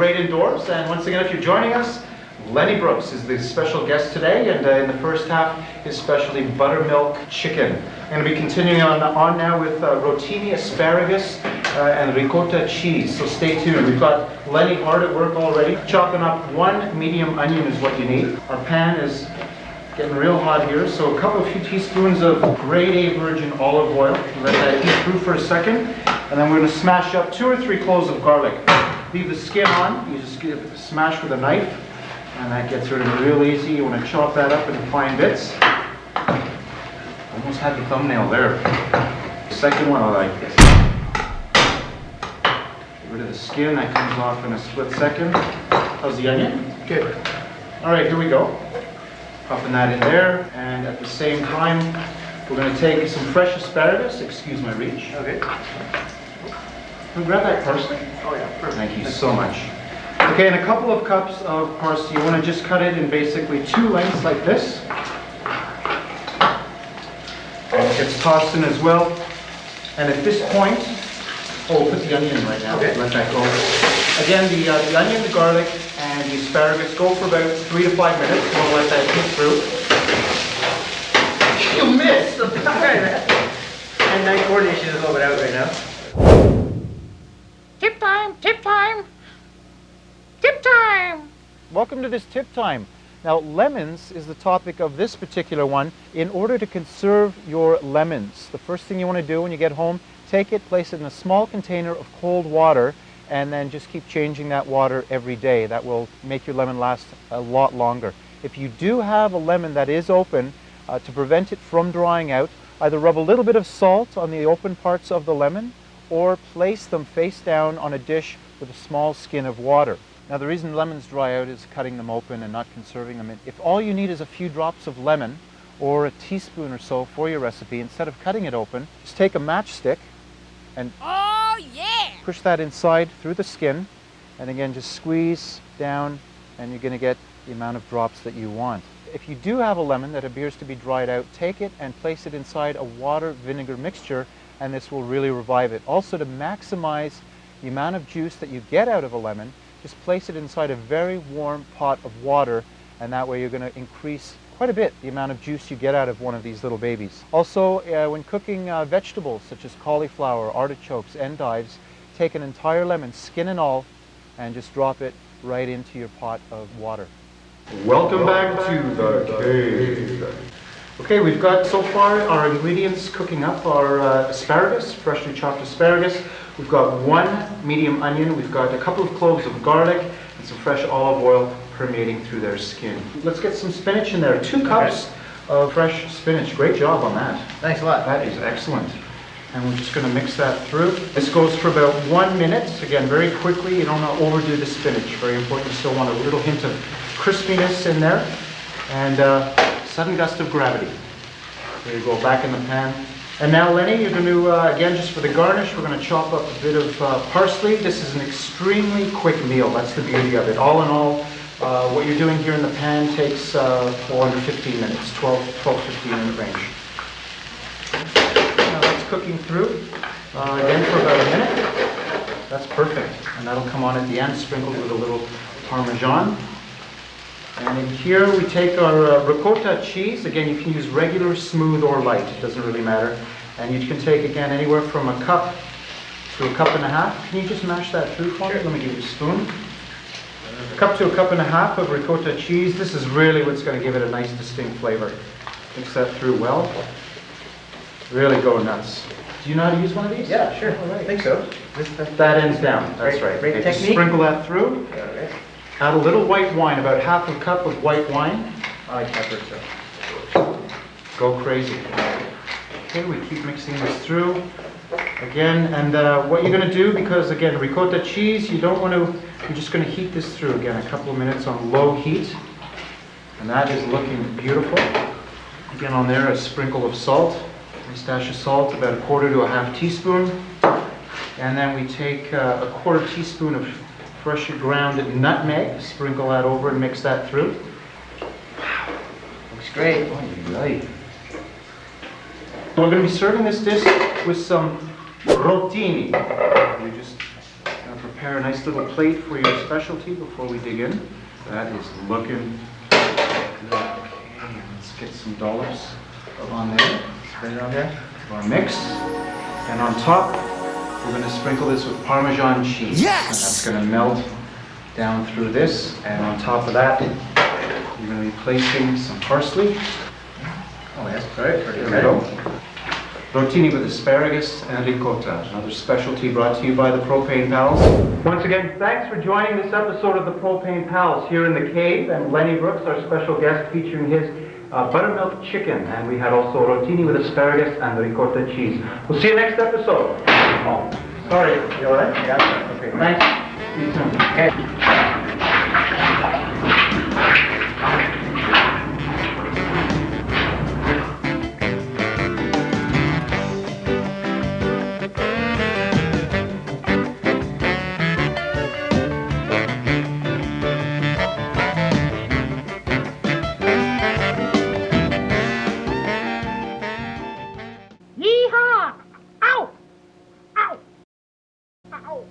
great indoors. And once again, if you're joining us, Lenny Brooks is the special guest today, and in the first half, his specialty buttermilk chicken. I'm going to be continuing on now with Rotini asparagus and ricotta cheese, so stay tuned. We've got Lenny hard at work already. Chopping up 1 medium onion is what you need. Our pan is getting real hot here, so a few teaspoons of grade A virgin olive oil. Let that heat through for a second, and then we're going to smash up 2 or 3 cloves of garlic. Leave the skin on, you just smash with a knife, and that gets rid of it real easy. You want to chop that up into fine bits. Almost had the thumbnail there. The second one I like this. Get rid of the skin, that comes off in a split second. How's the onion? Good. All right, here we go. Popping that in there, and at the same time, we're going to take some fresh asparagus. Excuse my reach. Okay. Can we grab that parsley? Oh yeah, perfect. Thank you so much. Okay, and a couple of cups of parsley. You want to just cut it in basically 2 lengths like this. And it gets tossed in as well. And at this point, we'll put the onion in right now. Okay. Let that go. Again, the onion, the garlic, and the asparagus go for about 3 to 5 minutes. We'll let that cook through. You missed! Hand-eye coordination is a little bit out right now. Tip time! Tip time! Tip time! Welcome to this tip time. Now, lemons is the topic of this particular one. In order to conserve your lemons, the first thing you want to do when you get home, take it, place it in a small container of cold water, and then just keep changing that water every day. That will make your lemon last a lot longer. If you do have a lemon that is open, to prevent it from drying out, either rub a little bit of salt on the open parts of the lemon, or place them face down on a dish with a small skin of water. Now, the reason lemons dry out is cutting them open and not conserving them. If all you need is a few drops of lemon or a teaspoon or so for your recipe, instead of cutting it open, just take a matchstick and push that inside through the skin, and again just squeeze down, and you're going to get the amount of drops that you want. If you do have a lemon that appears to be dried out, take it and place it inside a water-vinegar mixture, and this will really revive it. Also, to maximize the amount of juice that you get out of a lemon, just place it inside a very warm pot of water, and that way you're going to increase quite a bit the amount of juice you get out of one of these little babies. Also, when cooking vegetables such as cauliflower, artichokes, endives, take an entire lemon, skin and all, and just drop it right into your pot of water. Welcome back to the cave. Okay, we've got so far our ingredients cooking up. Our asparagus, freshly chopped asparagus. We've got 1 medium onion. We've got a couple of cloves of garlic and some fresh olive oil permeating through their skin. Let's get some spinach in there. 2 cups of fresh spinach. Great job on that. Thanks a lot. That is excellent. And we're just going to mix that through. This goes for about 1 minute. Again, very quickly. You don't want to overdo the spinach. Very important. You still want a little hint of crispiness in there. And sudden gust of gravity. There you go, back in the pan. And now, Lenny, you're going to, again, just for the garnish, we're going to chop up a bit of parsley. This is an extremely quick meal. That's the beauty of it. All in all, what you're doing here in the pan takes under 15 minutes, 12-15 minute range. Now that's cooking through, again, for about a minute. That's perfect. And that'll come on at the end, sprinkled with a little parmesan. And in here we take our ricotta cheese. Again, you can use regular, smooth, or light. It doesn't really matter. And you can take, again, anywhere from a cup to a cup and a half. Can you just mash that through for me? Let me give you a spoon. A cup to a cup and a half of ricotta cheese. This is really what's going to give it a nice, distinct flavor. Mix that through well. Really go nuts. Do you know how to use one of these? Yeah, sure. All right. I think so. That ends down. That's right. Great Okay, technique. Sprinkle that through. All right. Add a little white wine, about half a cup of white wine. I like pepper, so. Go crazy. Okay, we keep mixing this through. Again, and what you're going to do, because again, ricotta cheese, you don't want to, you're just going to heat this through again a couple of minutes on low heat. And that is looking beautiful. Again, on there, a sprinkle of salt. Nice dash of salt, about a quarter to a half teaspoon. And then we take a quarter teaspoon of freshly ground nutmeg, sprinkle that over and mix that through. Wow, looks great. Right. We're going to be serving this dish with some rotini. We just prepare a nice little plate for your specialty before we dig in. That is looking good. Okay, let's get some dollops on there. Spread it on there. To our mix. And on top, we're going to sprinkle this with Parmesan cheese. Yes! And that's going to melt down through this. And on top of that, you're going to be placing some parsley. Oh, that's great. Pretty There we go. Rotini with asparagus and ricotta, another specialty brought to you by the Propane Pals. Once again, thanks for joining this episode of the Propane Pals here in the cave, and Lenny Brooks, our special guest, featuring his buttermilk chicken, and we had also rotini with asparagus and the ricotta cheese. We'll see you next episode. Oh, sorry, you all right? Yeah. Okay. Thanks. See you soon. Okay. Yeehaw! Ow! Ow! Ow!